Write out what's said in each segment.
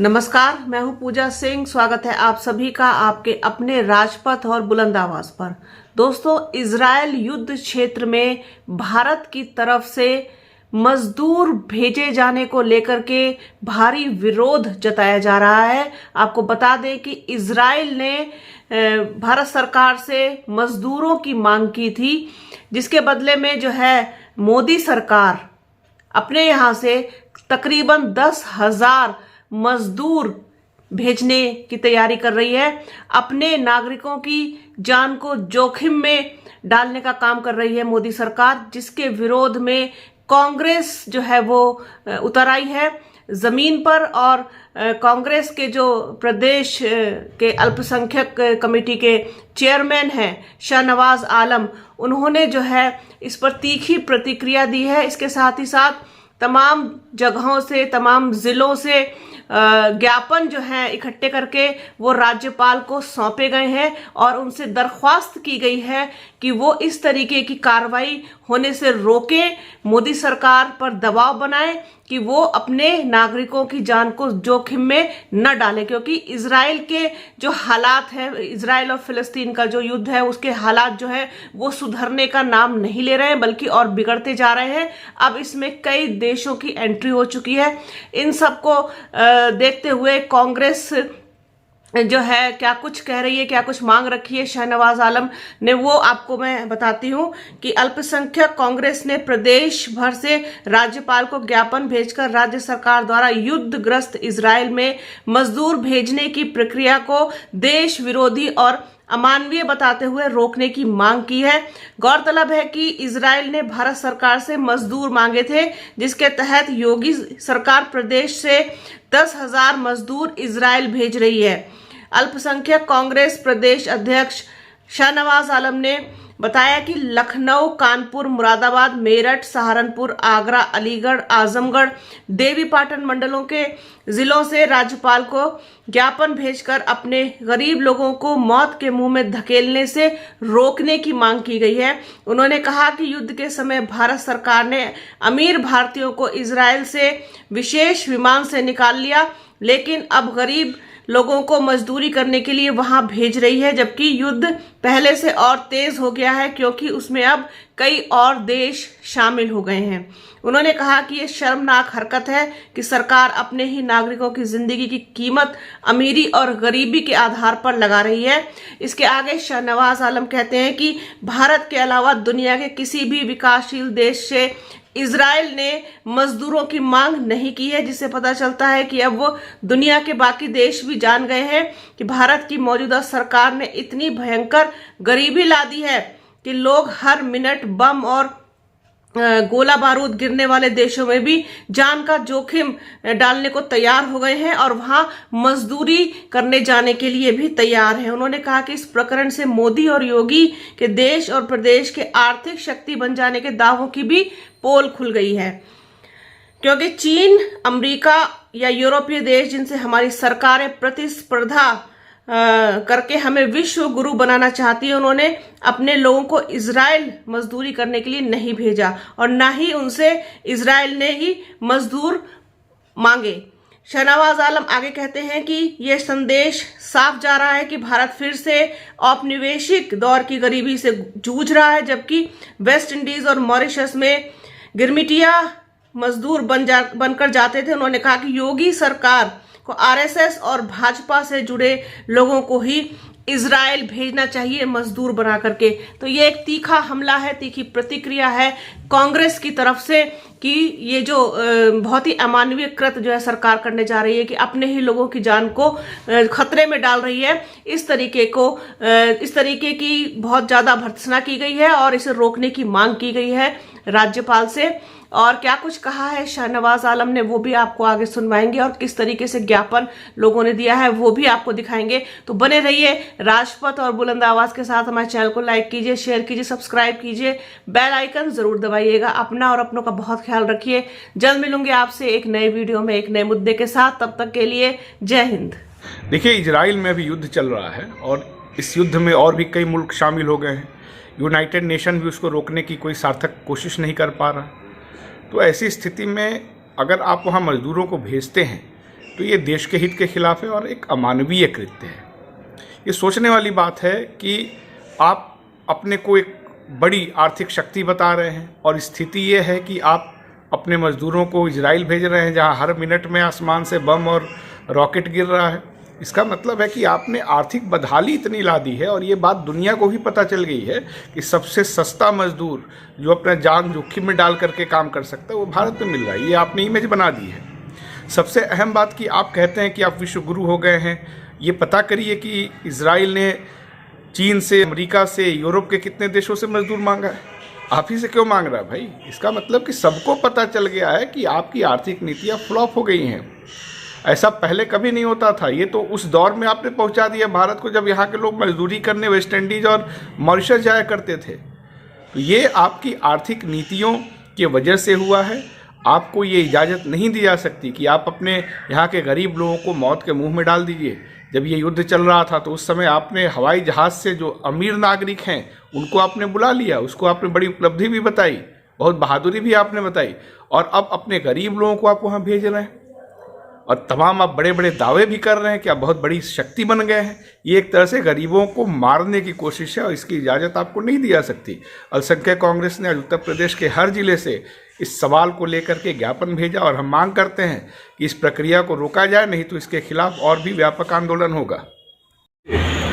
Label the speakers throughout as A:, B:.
A: नमस्कार, मैं हूं पूजा सिंह। स्वागत है आप सभी का आपके अपने राजपथ और बुलंद आवाज पर। दोस्तों, इजराइल युद्ध क्षेत्र में भारत की तरफ से मजदूर भेजे जाने को लेकर के भारी विरोध जताया जा रहा है। आपको बता दें कि इजराइल ने भारत सरकार से मजदूरों की मांग की थी, जिसके बदले में जो है मोदी सरकार अपने यहां से तकरीबन 10,000 मजदूर भेजने की तैयारी कर रही है। अपने नागरिकों की जान को जोखिम में डालने का काम कर रही है मोदी सरकार, जिसके विरोध में कांग्रेस जो है वो उतर आई है जमीन पर। और कांग्रेस के जो प्रदेश के अल्पसंख्यक कमेटी के चेयरमैन हैं शाहनवाज आलम, उन्होंने जो है इस पर तीखी प्रतिक्रिया दी है। इसके साथ ही साथ तमाम जगहों से, तमाम जिलों से ज्ञापन जो है इकट्ठे करके वो राज्यपाल को सौंपे गए हैं और उनसे दरख्वास्त की गई है कि वो इस तरीके की कार्रवाई होने से रोके, मोदी सरकार पर दबाव बनाए कि वो अपने नागरिकों की जान को जोखिम में न डालें। क्योंकि इजराइल के जो हालात है, इजराइल और फिलिस्तीन का जो युद्ध है, उसके हालात जो है वो सुधरने का नाम नहीं ले रहे हैं, बल्कि और बिगड़ते जा रहे हैं। अब इसमें कई देशों की एंट्री हो चुकी है। इन सबको देखते हुए कांग्रेस जो है क्या कुछ कह रही है, क्या कुछ मांग रखी है शाहनवाज आलम ने, वो आपको मैं बताती हूं कि अल्पसंख्यक कांग्रेस ने प्रदेश भर से राज्यपाल को ज्ञापन भेजकर राज्य सरकार द्वारा युद्धग्रस्त इजराइल में मजदूर भेजने की प्रक्रिया को देश विरोधी और अमानवीय बताते हुए रोकने की मांग की है। गौरतलब है कि इजराइल ने भारत सरकार से मजदूर मांगे थे, जिसके तहत योगी सरकार प्रदेश से 10,000 मजदूर इजराइल भेज रही है। अल्पसंख्यक कांग्रेस प्रदेश अध्यक्ष शाहनवाज आलम ने बताया कि लखनऊ, कानपुर, मुरादाबाद, मेरठ, सहारनपुर, आगरा, अलीगढ़, आजमगढ़, देवीपाटन मंडलों के जिलों से राज्यपाल को ज्ञापन भेजकर अपने गरीब लोगों को मौत के मुंह में धकेलने से रोकने की मांग की गई है। उन्होंने कहा कि युद्ध के समय भारत सरकार ने अमीर भारतीयों को इजराइल से विशेष विमान से निकाल लिया, लेकिन अब गरीब लोगों को मजदूरी करने के लिए वहां भेज रही है, जबकि युद्ध पहले से और तेज हो गया है, क्योंकि उसमें अब कई और देश शामिल हो गए हैं। उन्होंने कहा कि यह शर्मनाक हरकत है कि सरकार अपने ही नागरिकों की जिंदगी की कीमत अमीरी और गरीबी के आधार पर लगा रही है। इसके आगे शाहनवाज आलम कहते हैं कि भारत के अलावा दुनिया के किसी भी विकासशील देश से इजराइल ने मजदूरों की मांग नहीं की है, जिससे पता चलता है कि अब वो दुनिया के बाकी देश भी जान गए हैं कि भारत की मौजूदा सरकार ने इतनी भयंकर गरीबी ला दी है कि लोग हर मिनट बम और गोला बारूद गिरने वाले देशों में भी जान का जोखिम डालने को तैयार हो गए हैं और वहां मजदूरी करने जाने के लिए भी तैयार हैं। उन्होंने कहा कि इस प्रकरण से मोदी और योगी के देश और प्रदेश के आर्थिक शक्ति बन जाने के दावों की भी पोल खुल गई है, क्योंकि चीन, अमेरिका या यूरोपीय देश जिनसे हमारी सरकारें प्रतिस्पर्धा करके हमें विश्व गुरु बनाना चाहती है, उन्होंने अपने लोगों को इजराइल मजदूरी करने के लिए नहीं भेजा और ना ही उनसे इजराइल ने ही मजदूर मांगे। शाहनवाज आलम आगे कहते हैं कि यह संदेश साफ जा रहा है कि भारत फिर से औपनिवेशिक दौर की गरीबी से जूझ रहा है, जबकि वेस्ट इंडीज और मॉरिशस में गिरमिटिया मजदूर बनकर जाते थे। उन्होंने कहा कि योगी सरकार को आरएसएस और भाजपा से जुड़े लोगों को ही इजराइल भेजना चाहिए मजदूर बना करके। तो ये एक तीखा हमला है, तीखी प्रतिक्रिया है कांग्रेस की तरफ से कि ये जो बहुत ही अमानवीय कृत्य जो है सरकार करने जा रही है कि अपने ही लोगों की जान को खतरे में डाल रही है। इस तरीके की बहुत ज्यादा भर्त्सना की गई है और इसे रोकने की मांग की गई है राज्यपाल से। और क्या कुछ कहा है शाहनवाज आलम ने वो भी आपको आगे सुनवाएंगे और किस तरीके से ज्ञापन लोगों ने दिया है वो भी आपको दिखाएंगे। तो बने रहिए राजपथ और बुलंद आवाज के साथ। हमारे चैनल को लाइक कीजिए, शेयर कीजिए, सब्सक्राइब कीजिए, बेल आइकन जरूर दबाइएगा। अपना और अपनों का बहुत ख्याल रखिए। जल्द मिलूंगी आपसे एक नए वीडियो में एक नए मुद्दे के साथ। तब तक के लिए जय हिंद।
B: देखिए, इजराइल में अभी युद्ध चल रहा है और इस युद्ध में और भी कई मुल्क शामिल हो गए हैं। यूनाइटेड नेशन भी उसको रोकने की कोई सार्थक कोशिश नहीं कर पा रहा। तो ऐसी स्थिति में अगर आप वहाँ मजदूरों को भेजते हैं तो ये देश के हित के खिलाफ है और एक अमानवीय कृत्य है। ये सोचने वाली बात है कि आप अपने को एक बड़ी आर्थिक शक्ति बता रहे हैं और स्थिति ये है कि आप अपने मजदूरों को इजराइल भेज रहे हैं, जहां हर मिनट में आसमान से बम और रॉकेट गिर रहा है। इसका मतलब है कि आपने आर्थिक बदहाली इतनी ला दी है, और ये बात दुनिया को भी पता चल गई है कि सबसे सस्ता मजदूर जो अपना जान जोखिम में डाल करके काम कर सकता है वो भारत में मिल रहा है। ये आपने इमेज बना दी है। सबसे अहम बात कि आप कहते हैं कि आप विश्व गुरु हो गए हैं। ये पता करिए कि इजराइल ने चीन से, अमेरिका से, यूरोप के कितने देशों से मजदूर मांगा है। आप ही से क्यों मांग रहा है भाई? इसका मतलब कि सबको पता चल गया है कि आपकी आर्थिक नीतियाँ फ्लॉप हो गई हैं। ऐसा पहले कभी नहीं होता था। ये तो उस दौर में आपने पहुंचा दिया भारत को जब यहाँ के लोग मजदूरी करने वेस्ट इंडीज और मॉरिशस जाया करते थे। तो ये आपकी आर्थिक नीतियों की वजह से हुआ है। आपको ये इजाज़त नहीं दी जा सकती कि आप अपने यहाँ के गरीब लोगों को मौत के मुंह में डाल दीजिए। जब ये युद्ध चल रहा था तो उस समय आपने हवाई जहाज़ से जो अमीर नागरिक हैं उनको आपने बुला लिया, उसको आपने बड़ी उपलब्धि भी बताई, बहुत बहादुरी भी आपने बताई, और अब अपने गरीब लोगों को आप वहाँ भेज रहे हैं और तमाम आप बड़े बड़े दावे भी कर रहे हैं कि आप बहुत बड़ी शक्ति बन गए हैं। ये एक तरह से गरीबों को मारने की कोशिश है और इसकी इजाज़त आपको नहीं दी जा सकती। अल्पसंख्यक कांग्रेस ने आज उत्तर प्रदेश के हर जिले से इस सवाल को लेकर के ज्ञापन भेजा और हम मांग करते हैं कि इस प्रक्रिया को रोका जाए, नहीं तो इसके खिलाफ और भी व्यापक आंदोलन होगा।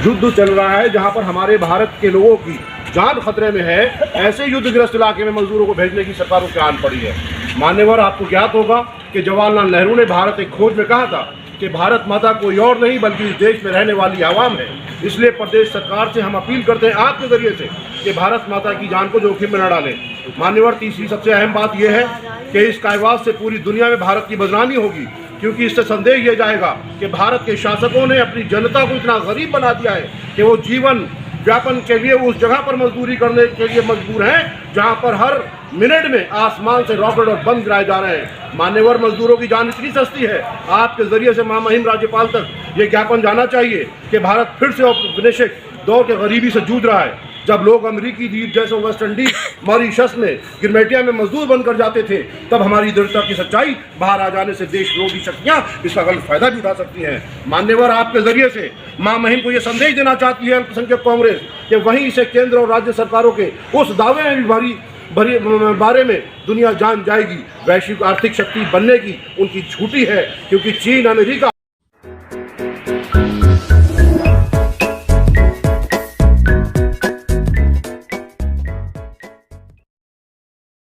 C: युद्ध चल रहा है जहां पर हमारे भारत के लोगों की जान खतरे में है, ऐसे युद्धग्रस्त इलाके में मजदूरों को भेजने की सरकारों की आन पड़ी है। मान्यवर, आपको ज्ञात होगा कि जवाहरलाल नेहरू ने भारत एक खोज में कहा था कि भारत माता कोई और नहीं बल्कि इस देश में रहने वाली आवाम है। इसलिए प्रदेश सरकार से हम अपील करते हैं आपके जरिए से कि भारत माता की जान को जोखिम में न डालें। मान्यवर, तीसरी सबसे अहम बात यह है कि इस कायवास से पूरी दुनिया में भारत की बदनामी होगी, क्योंकि इससे संदेश ये जाएगा कि भारत के शासकों ने अपनी जनता को इतना गरीब बना दिया है कि वो जीवन व्यापन के लिए उस जगह पर मजदूरी करने के लिए मजबूर हैं जहां पर हर मिनट में आसमान से रॉकेट और बम गिराए जा रहे हैं। मान्यवर, मजदूरों की जान इतनी सस्ती है, आपके जरिए से महामहिम राज्यपाल तक ये ज्ञापन जाना चाहिए कि भारत फिर से औपनिवेशिक दौर के गरीबी से जूझ रहा है। जब लोग अमेरिकी द्वीप जैसे वेस्ट इंडीज, मॉरिशस में, गिरमेटिया में मजदूर बनकर जाते थे, तब हमारी दृढ़ता की सच्चाई बाहर आ जाने से देश विरोधी शक्तियां इसका गलत फायदा भी उठा सकती हैं। मान्यवर, आपके जरिए से महामहिम को यह संदेश देना चाहती है अल्पसंख्यक कांग्रेस कि वहीं से केंद्र और राज्य सरकारों के उस दावे में भी बारे में दुनिया जान जाएगी। वैश्विक आर्थिक शक्ति बनने की उनकी झूठी है, क्योंकि चीन, अमेरिका